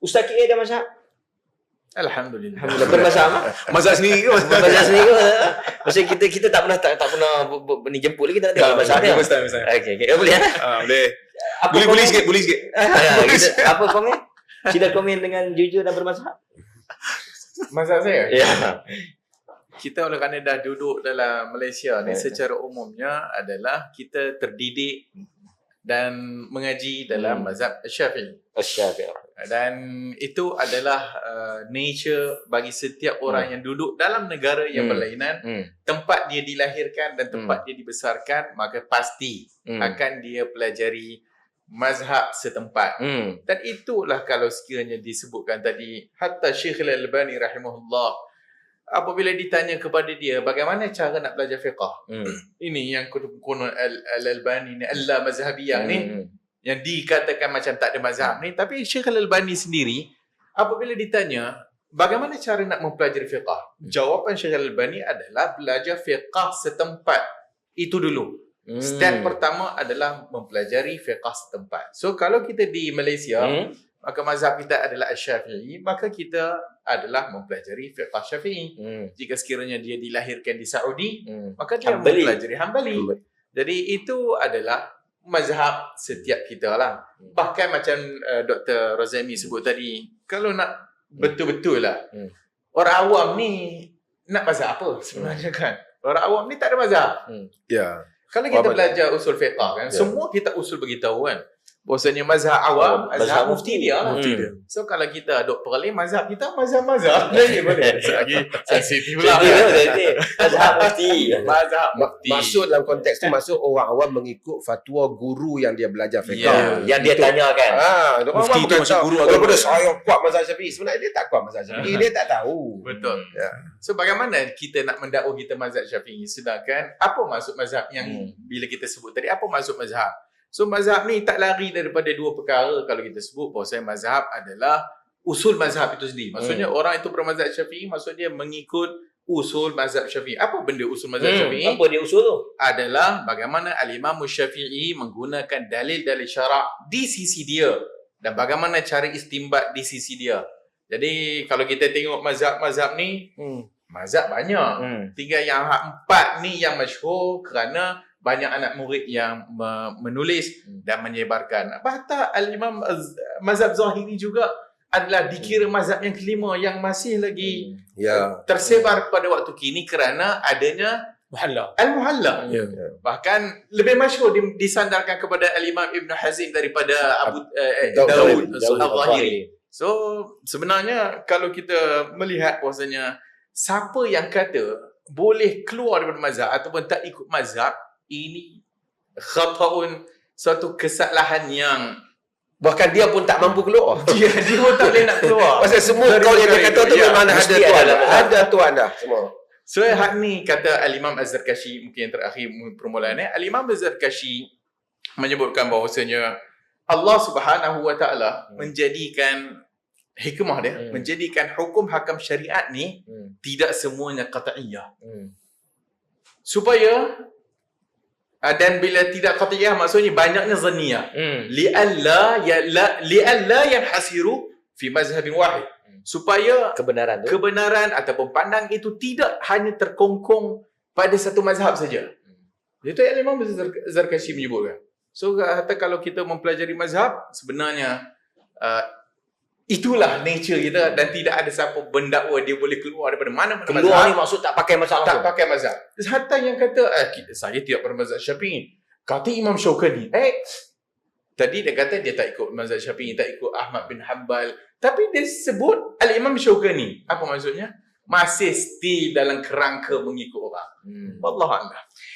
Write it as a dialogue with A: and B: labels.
A: Ustaz KA ada mazhab?
B: Alhamdulillah.
A: Alhamdulillah. Bermazhab apa?
C: Mazhab sendiri ke?
A: Mazhab sendiri ke? Maksudnya kita tak pernah ni jemput lagi, kita nak tengok mazhab dia. Okey. Boleh
C: Boleh.
A: Apa
C: Boleh
A: komen?
C: sikit.
A: Apa komen? Sila komen dengan jujur dan bermazhab.
B: Mazhab saya?
A: Ya.
B: Kita oleh kerana dah duduk dalam Malaysia ni secara umumnya adalah kita terdidik dan mengaji dalam mazhab Syafi'i.
A: Syafi'i.
B: Dan itu adalah nature bagi setiap orang yang duduk dalam negara yang berlainan, tempat dia dilahirkan dan tempat dia dibesarkan, maka pasti akan dia pelajari mazhab setempat. Dan itulah kalau sekiranya disebutkan tadi, hatta Syekh Al-Albani rahimahullah, apabila ditanya kepada dia bagaimana cara nak belajar fiqh, ini yang konon Al-Albani ni Allah mazhabiyah ni, yang dikatakan macam tak ada mazhab ni, tapi Syekh Al-Albani sendiri apabila ditanya bagaimana cara nak mempelajari fiqh, jawapan Syekh Al-Albani adalah belajar fiqh setempat itu dulu. Step pertama adalah mempelajari fiqh setempat. So kalau kita di Malaysia, maka mazhab kita adalah Asy-Syafi'i, maka kita adalah mempelajari fiqh Syafi'i. Jika sekiranya dia dilahirkan di Saudi, maka dia mempelajari Hanbali. Jadi itu adalah mazhab setiap kita lah. Bahkan macam Dr. Rozami sebut tadi, kalau nak betul-betul lah, orang awam ni nak mazhab apa sebenarnya kan? Orang awam ni tak ada mazhab.
C: Ya.
B: Kalau kita belajar usul fiqh kan, semua kita usul beritahu kan, bahawasanya mazhab awam, mazhab mufti dia lah. So kalau kita duk peralih mazhab kita, mazhab lagi boleh. Lagi sensitif lah.
A: Mazhab mufti.
B: Mazhab mufti.
D: Masuk dalam konteks tu, masuk orang awam mengikut fatwa guru yang dia belajar fiqh.
A: Yang dia tanyakan.
C: Mufti tu masuk guru
D: agama. Daripada saya kuat mazhab Syafi'i, sebenarnya dia tak kuat mazhab Syafi'i, dia tak tahu.
B: Betul. So bagaimana kita nak mendakwa kita mazhab Syafi'i, sedangkan apa maksud mazhab yang bila kita sebut tadi, apa maksud mazhab? So mazhab ni tak lari daripada dua perkara. Kalau kita sebut bahawasanya mazhab adalah usul mazhab itu sendiri. Maksudnya orang itu bermazhab Syafi'i, maksudnya mengikut usul mazhab Syafi'i. Apa benda usul mazhab Syafi'i?
A: Apa dia usul tu?
B: Adalah bagaimana Al-Imam Syafi'i menggunakan dalil-dalil syarak di sisi dia dan bagaimana cara istimbat di sisi dia. Jadi kalau kita tengok mazhab-mazhab ni, mazhab banyak. Tinggal yang empat ni yang masyhur kerana banyak anak murid yang menulis dan menyebarkan. Bahkan Al-Imam mazhab Zahiri juga adalah dikira mazhab yang kelima yang masih lagi tersebar pada waktu kini kerana adanya Al-Muhalla. Bahkan lebih masyhur disandarkan kepada Al-Imam Ibn Hazm daripada Abu Daud Al-Zahiri. So sebenarnya kalau kita melihat bahawasanya siapa yang kata boleh keluar daripada mazhab ataupun tak ikut mazhab, ini khata'un, suatu kesalahan yang
D: Bahkan dia pun tak mampu keluar.
B: dia pun tak boleh nak keluar.
D: Pasal semua kau yang dia kata tu memang ada tuan. Ada tuan dah semua.
B: So hak ni kata Al-Imam Az-Zarkashi, mungkin yang terakhir permulaan ni, Al-Imam Az-Zarkashi menyebutkan bahawasanya Allah Subhanahu wa taala menjadikan hikmah dia, menjadikan hukum hakam syariat ni tidak semuanya qat'iyah. Supaya dan bila tidak qat'iyah maksudnya banyaknya zanniyah. Li'alla yanhasiru fi mazhabin wahid. Supaya kebenaran ataupun pandang itu tidak hanya terkongkong pada satu mazhab saja. Itu yang Imam Zarkashi menyebutkan. So kata kalau kita mempelajari mazhab, sebenarnya itulah nature kita dan tidak ada siapa bendakwa dia boleh keluar daripada mana-mana mazhab.
A: Keluar ni maksud tak pakai mazhab
B: langsung. Tak pakai mazhab. Hatta yang kata saya tidak bermazhab Syafi'i. Kata Imam Syaukani, tadi dia kata dia tak ikut mazhab Syafi'i, tak ikut Ahmad bin Hanbal, tapi dia sebut Al-Imam Syaukani. Apa maksudnya? Masih still dalam kerangka mengikut orang. Wallahu a'lam.